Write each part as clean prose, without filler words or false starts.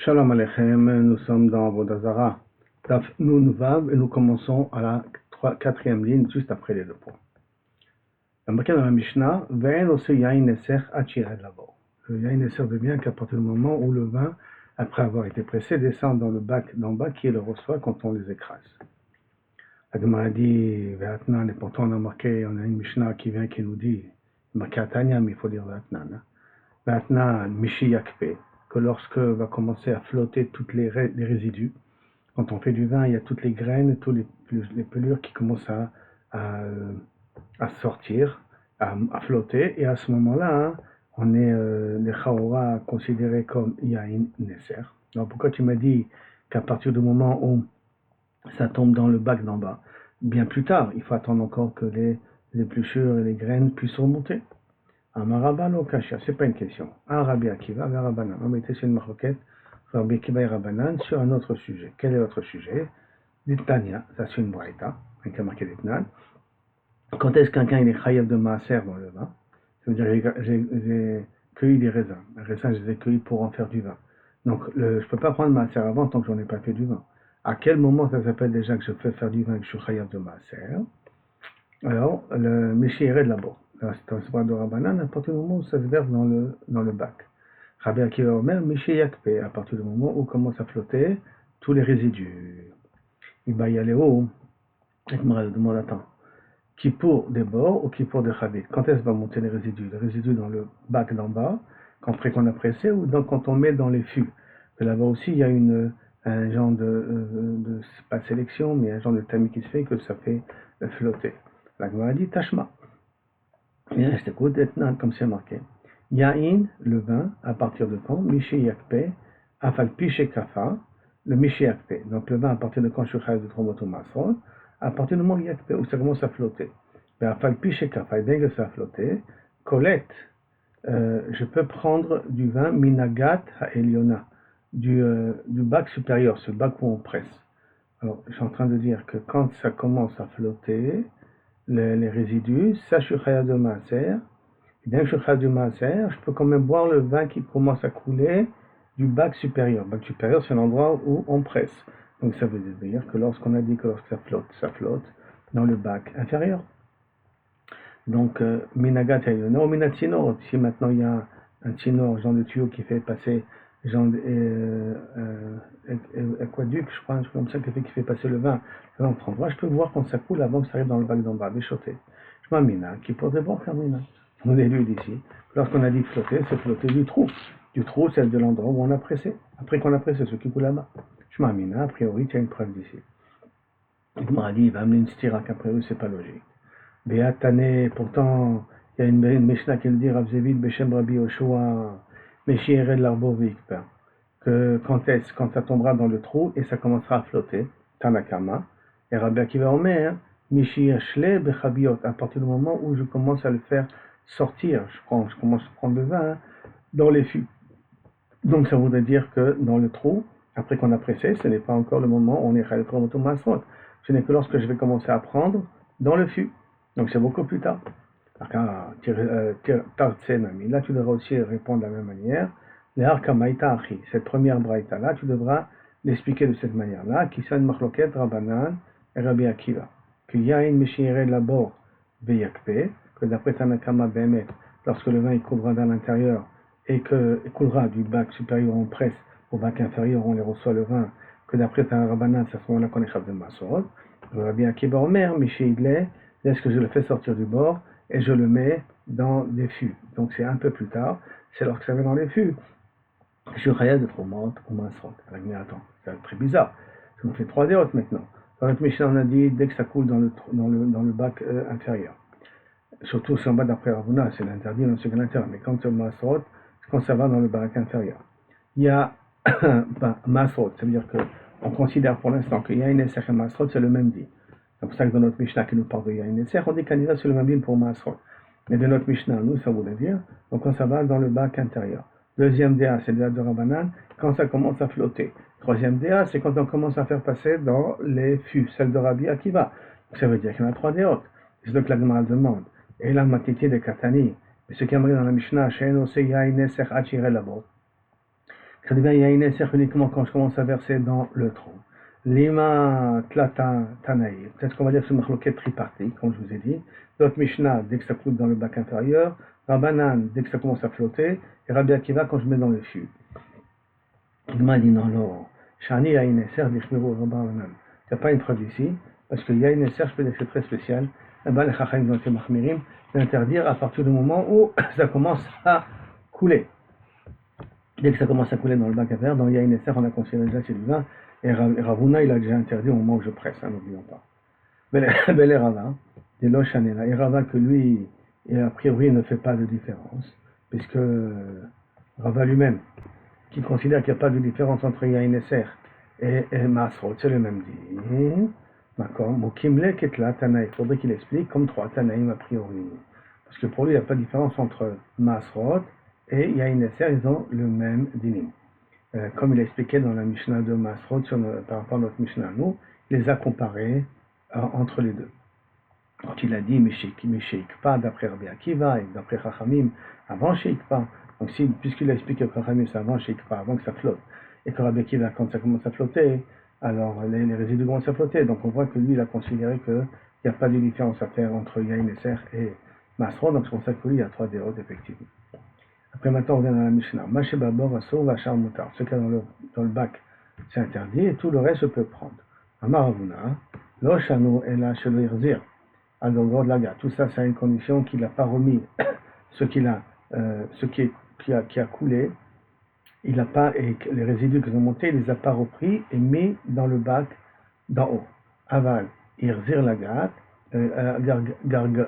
Shalom Aleichem, nous sommes dans Avodah Zarah, Daf Nun Vav, et nous commençons à la quatrième ligne, juste après les deux points. Il y a marqué dans la Mishnah, Ve'en ose yain neser achired labo. Le yain neser devient qu'à partir du moment où le vin, après avoir été pressé, descend dans le bac d'en bas qui le reçoit quand on les écrase. La Gemara dit Ve'atnan, et pourtant on a une Mishnah qui vient qui nous dit, marqué à Tanya, mais il faut dire Ve'atnan. Ve'atnan, Mishi Yakpe. Que lorsque va commencer à flotter toutes les résidus, quand on fait du vin, il y a toutes les graines, toutes les pelures qui commencent à sortir, à flotter, et à ce moment-là, on est les chaora considérés comme yain neser. Alors pourquoi tu m'as dit qu'à partir du moment où ça tombe dans le bac d'en bas, bien plus tard, il faut attendre encore que les épluchures et les graines puissent remonter. Amarabban ou Kasha, c'est pas une question. Rabbi Akiva, Rabbanan. On mettait sur une marquette, Rabbi Akiva et Rabbanan, sur un autre sujet. Quel est votre sujet? D'Itania, ça c'est une braïta, avec la marqué d'Itnan. Quand est-ce qu'un il est chayav de maaser dans le vin? Ça veut dire j'ai cueilli des raisins. Les raisins, je les ai cueillis pour en faire du vin. Donc, je peux pas prendre maaser avant tant que j'en ai pas fait du vin. À quel moment ça s'appelle déjà que je fais faire du vin et que je suis chayav de maaser? Alors, le Mishieret d'abord. C'est un savoir de Rabbanan, à partir du moment où ça se verse dans le bac. Rabbi Akiva Omer, Mishi Yakpe, à partir du moment où commence à flotter tous les résidus. Il va y aller où? Et je me demande, attends, qui pour des bords ou qui pour des chavit? Quand est-ce que va monter les résidus? Les résidus dans le bac d'en bas, après qu'on a pressé, ou quand on met dans les fûts? Là-bas aussi, il y a un genre de pas de sélection, mais un genre de tamis qui se fait que ça fait flotter. La Gemara dit Tashma. Bien, je t'écoute, comme c'est marqué. Yain, le vin, à partir de quand? Mishi Yakpe, Afal Piche Kafa, le Mishi Yakpe. Donc le vin, à partir de quand je suis de Tromoto Masron, à partir du moment Yakpe, où ça commence à flotter. Mais Afal Piche Kafa, et bien que ça a flotté, Colette, je peux prendre du vin Minagat Haeliona, du bac supérieur, ce bac où on presse. Alors, je suis en train de dire que quand ça commence à flotter, les résidus, ça je suis chayav de maaser. Et bien que je suis chayav de maaser, je peux quand même boire le vin qui commence à couler du bac supérieur. Le bac supérieur, c'est l'endroit où on presse. Donc ça veut dire que lorsqu'on a dit que lorsque ça flotte dans le bac inférieur. Donc, minagat hayona ou minatinor. Si maintenant il y a un tinor, genre de tuyau qui fait passer, genre aquaduc, je crois, un truc comme ça qui fait passer le vin dans le endroit, je peux voir quand ça coule avant que ça arrive dans le bac d'en bas, déchoté. Je m'amina, qui pour de bon kamina. On est lu d'ici. Lorsqu'on a dit flotter, c'est flotter du trou. Du trou, c'est de l'endroit où on a pressé. Après qu'on a pressé, ce qui coule là-bas. Je m'amina, a priori, tu as une preuve d'ici. Il m'a dit, il va amener une stira, qu'a priori, c'est pas logique. Béatane, pourtant, il y a une Mishnah qui le dit, Rav Zevid, Beshem Rabbi Yoshua, Meshiere de l'arbo vikper. Que quand ça tombera dans le trou et ça commencera à flotter, Tanakama, et Rabbi Akiva Omer, Mishi Ashle Bechabiot, à partir du moment où je commence à le faire sortir, je commence à prendre le vin dans les fûts. Donc ça voudrait dire que dans le trou, après qu'on a pressé, ce n'est pas encore le moment où on est Chayel Promoto Masrot. Ce n'est que lorsque je vais commencer à prendre dans le fût. Donc c'est beaucoup plus tard. Là tu devras aussi répondre de la même manière. Cette première braïta là, tu devras l'expliquer de cette manière-là, qui c'est une machloket Rabbanan et Rabbi Akiva. Qu'il y a une Meshire d'abord Beyakpe, que d'après Tanakama Behemet, lorsque le vin il coulera dans l'intérieur et qu'il coulera du bac supérieur en presse au bac inférieur, on les reçoit le vin, que d'après Tanakama Rabbanan, c'est à ce moment-là qu'on est Chav de Masorot. Rabbi Akiva Omer, Mishidle, est-ce que je le fais sortir du bord et je le mets dans des fûts. Donc c'est un peu plus tard, c'est lorsque ça va dans les fûts. Je suis chayav de Tromot ou Masrot. Mais attends, c'est très bizarre. Ça nous fait 3 déotes maintenant. Dans notre Mishnah, on a dit dès que ça coule dans le bac inférieur. Surtout si on va d'après Ravuna, c'est l'interdit dans ce l'intérieur. Mais quand c'est Masrot, c'est quand ça va dans le bac inférieur. Il y a Masrot, ça veut dire qu'on considère pour l'instant qu'il y a une Esser et Masrot, c'est le même dit. C'est pour ça que dans notre Mishnah qui nous parle de Yain Esser, on dit qu'Anira c'est le même din pour Masrot. Mais de notre Mishnah, nous, ça voudrait dire, donc quand ça va dans le bac intérieur. Deuxième DA, c'est le DA de Rabbanan, quand ça commence à flotter. Troisième DA, c'est quand on commence à faire passer dans les fûts, celle de Rabbi Akiva. Ça veut dire qu'il y en a 3 déotes. C'est ce que la Gemara demande. Et la matité de Katani, mais ce qui aimerait dans la Mishnah, Ça devient Yain Neser uniquement quand je commence à verser dans le tronc. Lima Tlata Tanaï. Peut-être qu'on va dire que c'est une marloquette tripartite, comme je vous ai dit. D'autres Mishnah, dès que ça coule dans le bac inférieur. Rabbanan, dès que ça commence à flotter. Et Rabbi Akiva, quand je mets dans le fût. Il m'a dit non, non. Shani Yain Neser, Bishmiru Rabbanan. Il n'y a pas une preuve ici, parce que Yain Neser, je peux dire que c'est très spécial. Là-bas, les Chacham ont été mahmirim, d'interdire à partir du moment où ça commence à couler. Dès que ça commence à couler dans le bac à verre, dans Yain Neser, on a considéré déjà c'est du vin. Et Ravuna, il a déjà interdit au moment où je presse, hein, n'oublions pas. Bel Rava, des Lochanela. Et Rava, que lui, a priori, ne fait pas de différence, puisque Rava lui-même, qui considère qu'il n'y a pas de différence entre Yain Neser et Masrot, c'est le même dit. D'accord. Mokimle Ketla Tanaï. Il faudrait qu'il explique comme trois Tanaïm a priori. Parce que pour lui, il n'y a pas de différence entre Masrot et Yain Neser, ils ont le même dinim. Comme il a expliqué dans la Mishnah de Masrot par rapport à notre Mishnah à nous, il les a comparés entre les deux. Donc il a dit Mesheikpa d'après Rabbi Akiva et d'après Chachamim avant Sheikpa. Donc puisqu'il a expliqué que Chachamim c'est avant Sheikpa, avant que ça flotte, et que Rabbi Akiva quand ça commence à flotter, alors les résidus commencent à flotter. Donc on voit que lui il a considéré qu'il n'y a pas de différence à faire entre Yain Neser et Masrot. Donc c'est pour ça que lui il y a trois déroutes effectivement. Après maintenant on revient dans la Mishnah. Mashebabor Asso Vachar Mutar. Ce qu'il y a dans le bac c'est interdit et tout le reste se peut prendre. Amaravuna, Lo Shanu Ela Shelo Irzir. Alors, de la gare. Tout ça, c'est à une condition qu'il n'a pas remis ce qui a coulé. Il n'a pas, et les résidus qui ont monté, il les a pas repris et mis dans le bac d'en haut. Aval, irzir lagat,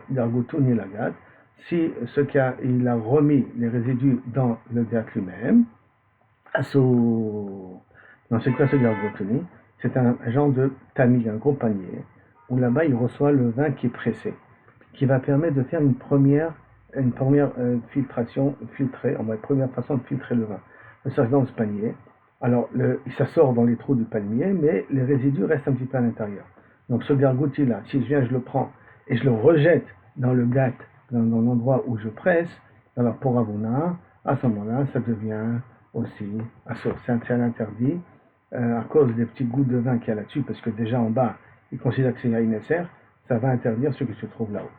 gargoutuni lagat. Si il a remis les résidus dans le gat lui-même, non, c'est quoi ce gargoutuni? C'est un genre de tamis, un gros panier, où là-bas il reçoit le vin qui est pressé, qui va permettre de faire une première filtration, première façon de filtrer le vin. Ça dans ce panier. Alors, ça sort dans les trous du panier, mais les résidus restent un petit peu à l'intérieur. Donc ce gargouti-là, si je viens, je le prends et je le rejette dans le gat, dans l'endroit où je presse, alors pour Avuna, à ce moment-là, ça devient aussi c'est un interdit à cause des petits gouttes de vin qu'il y a là-dessus, parce que déjà en bas, il considère que c'est Yain Neser, ça va interdire ce qui se trouve là-haut.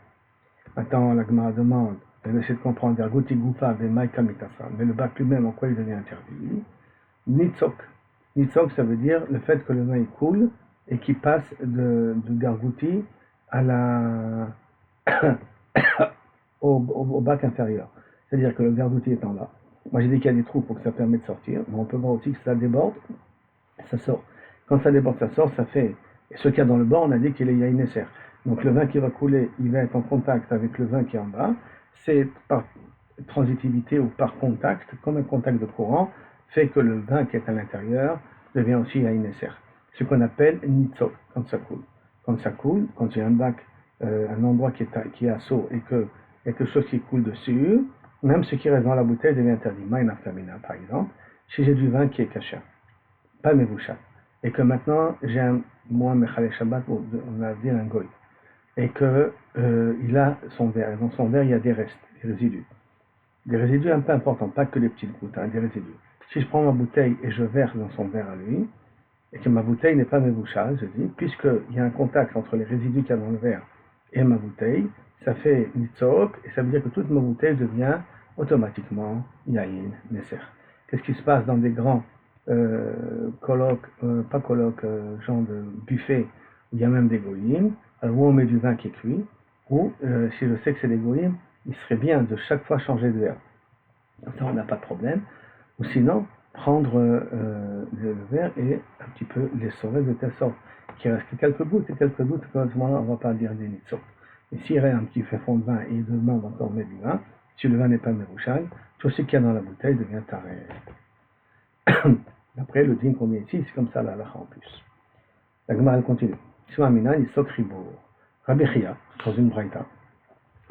Maintenant, la Gemara demande, elle essaie de comprendre, Gargouti Goufa, mais le bac lui-même, en quoi il devient interdit? Nitzok. Nitzok, ça veut dire le fait que le vin il coule et qu'il passe du gargouti au bac inférieur. C'est-à-dire que le gargouti étant là. Moi j'ai dit qu'il y a des trous pour que ça permette de sortir, mais on peut voir aussi que ça déborde, ça sort. Quand ça déborde, ça sort, ça fait. Et ce qu'il y a dans le bas, on a dit qu'il est Yain Neser. Donc le vin qui va couler, il va être en contact avec le vin qui est en bas. C'est par transitivité ou par contact, comme un contact de courant, fait que le vin qui est à l'intérieur devient aussi Yain Neser. Ce qu'on appelle Nitzok, quand ça coule. Quand ça coule, quand j'ai un bac, un endroit qui est à saut et que quelque chose qui coule dessus, même ce qui reste dans la bouteille devient interdit. Maïna Flamina, par exemple, si j'ai du vin qui est caché, pas Mevoucha, et que maintenant j'ai moi, Mechalé Shabbat, on a dit un goy, et que il a son verre, et dans son verre il y a des restes, des résidus. Des résidus un peu importants, pas que des petites gouttes, hein, des résidus. Si je prends ma bouteille et je verse dans son verre à lui, et que ma bouteille n'est pas Mevoucha, je dis, puisqu'il y a un contact entre les résidus qu'il y a dans le verre et ma bouteille, ça fait Nitzok, et ça veut dire que toute ma bouteille devient automatiquement Yain Neser. Qu'est-ce qui se passe dans des grands genre de buffet, où il y a même des goyim, où on met du vin qui est cuit, ou si je sais que c'est des goyim, il serait bien de chaque fois changer de verre. Ça, on n'a pas de problème. Ou sinon, prendre le verre et un petit peu l'essorer de telle sorte qu'il reste quelques gouttes, à ce moment-là, on ne va pas dire des nitzot. Et s'il reste un petit fait fond de vin et il demande encore mettre du vin, si le vin n'est pas merouchal, tout ce qu'il y a dans la bouteille devient taré. Après, le din qu'on met ici, c'est comme ça la halakha en plus. La Gemara elle continue. Shmamina, il sok ribour. Rabbi Chia, dans une braïta,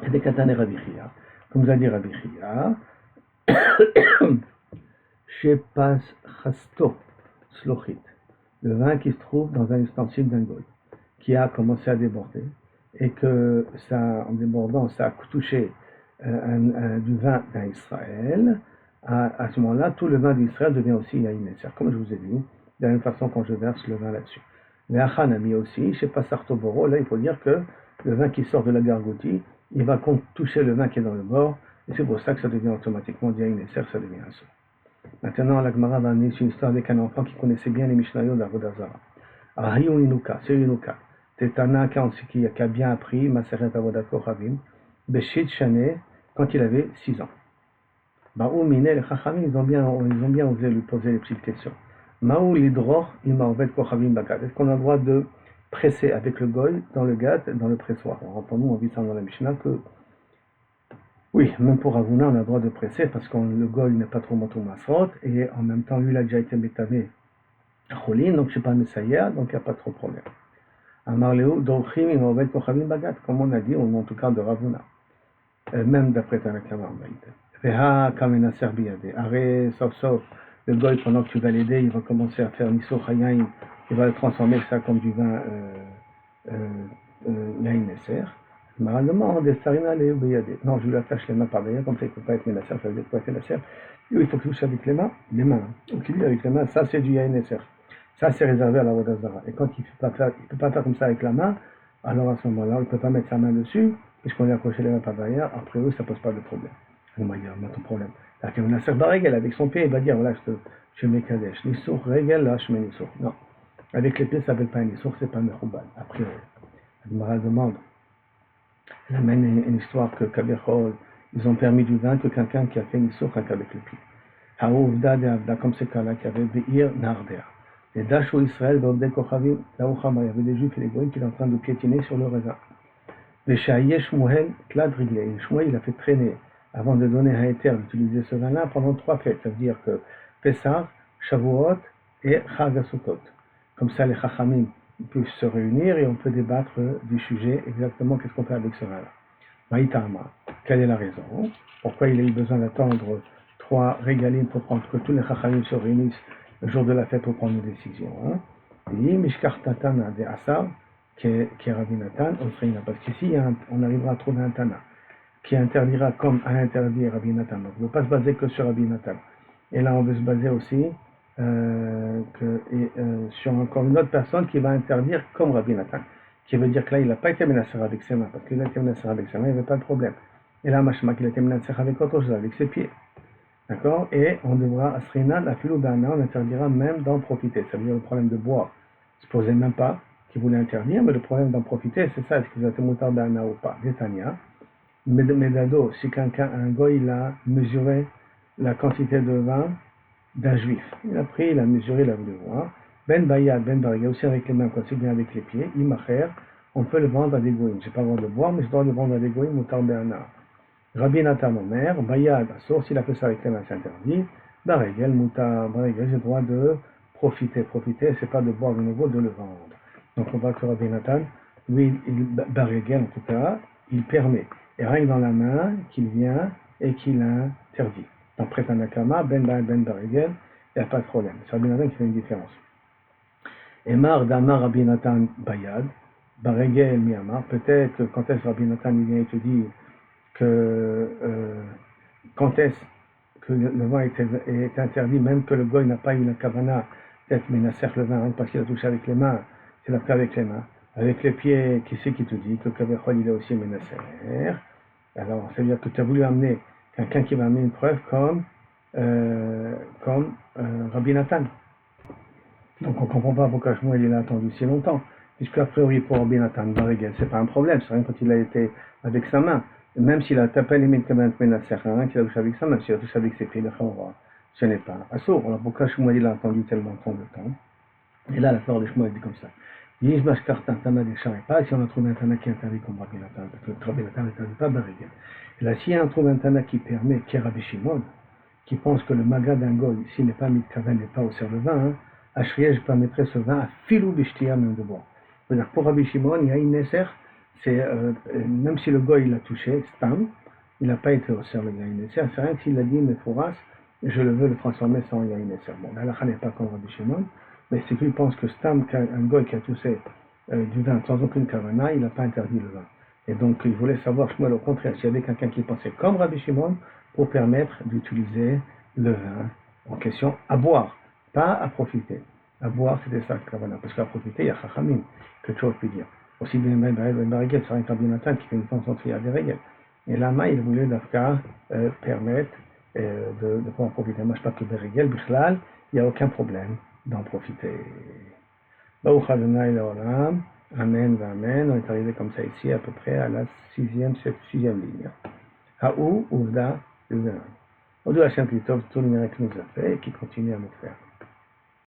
et des katanes Rabbi Chia, comme vous a dit Rabbi Chia, Shepas chasto slochit, le vin qui se trouve dans un ustensile d'un goy, qui a commencé à déborder, et que ça, en débordant, ça a touché du vin d'un Israël, à ce moment-là, tout le vin d'Israël devient aussi Yain Neser, comme je vous ai dit, de la même façon quand je verse le vin là-dessus. Mais Achanami aussi, chez Pasartoboro, là il faut dire que le vin qui sort de la gargoutie, il va toucher le vin qui est dans le bord, et c'est pour ça que ça devient automatiquement Yain Neser, ça devient un saut. Maintenant, la Gemara va amener une histoire avec un enfant qui connaissait bien les Mishnayot d'Avodah Zarah. Ahiyun Inuka, c'est Inuka. Tetana qui a bien appris Maseret Avodat Kochavim, Beshit Shane, quand il avait 6 ans. Baou Mine, les Chachamim, ils ont bien osé lui poser les petites questions. Maou Lidror, Imaovet Kochavim Bagad. Est-ce qu'on a le droit de presser avec le goy dans le gad, dans le pressoir? Rappelons-nous, on vit ça dans la Mishnah que oui, même pour Ravuna, on a le droit de presser parce que le goy n'est pas trop moto masrot et en même temps, lui, il a déjà été métamé à Cholin, donc je ne suis pas messaïa, donc il n'y a pas trop de problème. Amarleu, Dorchim, Imaovet Kochavim Bagad, comme on a dit, en tout cas de Ravuna. Même d'après Tanakama, en réalité. Veha kamena serbiyade. Arrête, sauf, le goy, pendant que tu vas l'aider, il va commencer à faire miso chayaim, il va transformer ça comme du vin yain neser. Normalement, des farina les ubeyade. Non, je lui attache les mains par derrière, comme ça il ne peut pas être menacer, ça veut dire quoi être menacer. Il faut qu'il touche avec les mains. Donc il dit avec les mains, ça c'est du yain neser. Ça c'est réservé à la Avodah Zarah. Et quand il ne peut pas faire comme ça avec la main, alors à ce moment-là, il ne peut pas mettre sa main dessus, puisqu'on est accroché les mains par derrière, après eux, ça ne pose pas de problème. On va dire, ton problème. La Nasser Barregel, avec son pied, il va dire, voilà, je mets Kadesh. Nissour, Regel, là, je mets Nissour. Non. Avec les pieds, ça ne s'appelle pas un Nissour, c'est pas un Mechoubal. Après, la Gemara demande, elle amène une histoire que Kabechol, ils ont permis du vin que quelqu'un qui a fait Nissour avec les pieds. Haouvda de Avda, comme ces cas-là, qui avait Be'ir Nardea. Les Dachou Israël, Bobde Kochavim, Laouchama, il y avait des juifs et des goïs qui étaient en train de piétiner sur le raisin. Veshaye Shmuel, Klad Riglé. Shmuel, il a fait traîner, avant de donner un éther, d'utiliser ce vin-là pendant 3 fêtes. Ça veut dire que Pessah, Shavuot et Chag HaSukkot. Comme ça, les Chachamim peuvent se réunir et on peut débattre du sujet, exactement qu'est-ce qu'on fait avec ce vin-là. Maïtama, quelle est la raison? Pourquoi il a eu besoin d'attendre 3 régalines pour prendre que tous les Chachamim se réunissent le jour de la fête pour prendre une décision? Et Mishkar Tatana de Asar, qui est Rabbi Nathan, parce qu'ici on arrivera à trouver un Tana qui interdira comme a interdit Rabbi Nathan. Donc on ne veut pas se baser que sur Rabbi Nathan. Et là on veut se baser aussi sur encore une autre personne qui va interdire comme Rabbi Nathan, qui veut dire que là il n'a pas été menacé avec ses mains, parce qu'il a été menacé avec ses mains, il n'y avait pas de problème. Et là Mashma qu'il a été menacé avec autre chose, avec ses pieds. D'accord? Et on devra, Asrina, la Filoudana, on interdira même d'en profiter. Ça veut dire le problème de boire. Ne se posait même pas qu'il voulait interdire, mais le problème d'en profiter, c'est ça, est-ce qu'il a été moutarde d'Anna ou pas? Détania. Medado, si un goy, il a mesuré la quantité de vin d'un juif. Il a pris, il a mesuré, il a voulu voir. Ben Bayad, Ben Barriga, aussi avec les mains, aussi bien avec les pieds. Imacher, on peut le vendre à des goïms. Je n'ai pas le droit de le boire, mais je dois le vendre à des goïms, moutarde d'Anna. Rabbi Nathan, mon mère, Bayad, Assur, s'il a fait ça avec les mains, c'est interdit. Barregel, Moutar, Barregel, j'ai le droit de profiter, c'est pas de boire de nouveau, de le vendre. Donc on voit que Rabbi Nathan, lui, Barregel en tout cas, il permet. Et rien que dans la main, qu'il vient et qu'il interdit. Donc près Tanakama, Ben Barregel, il n'y a pas de problème. C'est Rabbi Nathan qui fait une différence. Emar Damar Rabbi Nathan Bayad, Barregel Miyamar, peut-être que quand est-ce Rabbi Nathan il vient et te dit que quand est-ce que le vin est interdit, même que le goy n'a pas eu la kavana d'être menacé le vin, parce qu'il a touché avec les mains, c'est la avec les mains. Avec les pieds, qui c'est qui te dit que Kavechol il est aussi menacé? Alors, ça veut dire que tu as voulu amener quelqu'un qui va amener une preuve comme Rabbi Nathan. Donc on ne comprend pas pourquoi Shmuel il a attendu si longtemps. Puisque a priori pour Rabbi Nathan, c'est pas un problème, c'est rien quand il a été avec sa main. Même s'il a tapé les mains comme un menacé, rien qu'il a touché avec sa main, s'il a touché avec ses pieds, ce n'est pas assourd. Alors pourquoi Shmuel il a attendu tellement de temps? Et là la fleur de Shmuel dit comme ça. Yishmash Kartan Tana des pas si on a trouvé un Tana qui interdit comme Rabbi Nathan, parce que Rabbi Nathan n'interdit pas Barigel. Et là, si on trouve un Tana qui permet, qui est Rabbi Shimon, qui pense que le maga d'un goy, s'il n'est pas mis de kaven, n'est pas au serre le vin, Ashriel, je permettrai ce vin à filou bishtia même de boire. C'est-à-dire pour Rabbi Shimon, il y a une nesser, c'est même si le goy il a touché, stam, il n'a pas été au serre le yain nesser, c'est rien que s'il a dit, mais Fouras, je le veux le transformer sans yain nesser. Bon, là, la n'est pas comme Rabbi Shimon. Mais c'est qu'il pense que Stam, un goy qui a touché du vin sans aucune kavana, il n'a pas interdit le vin. Et donc il voulait savoir, Shmuel, au contraire, s'il y avait quelqu'un qui pensait comme Rabbi Shimon, pour permettre d'utiliser le vin en question à boire, pas à profiter. À boire, c'était ça le Kavanah. Parce qu'à profiter, il y a Chachamim, quelque chose peut dire. Aussi bien Ben Barigel, c'est un Rabbi Nathan qui fait une concentrée à des règles. Et là-bas, il voulait d'Afka permettre de pouvoir profiter. Moi, je parle que Barigel, Bichlal, il n'y a aucun problème d'en profiter. Baruch Adonai Leolam, Amen, Amen. On est arrivé comme ça ici, à peu près à la sixième ligne. Haou, Ouvda, Uvenan. On doit Hachem Kitov, tout le mérite qu'il nous a fait et qui continue à nous faire.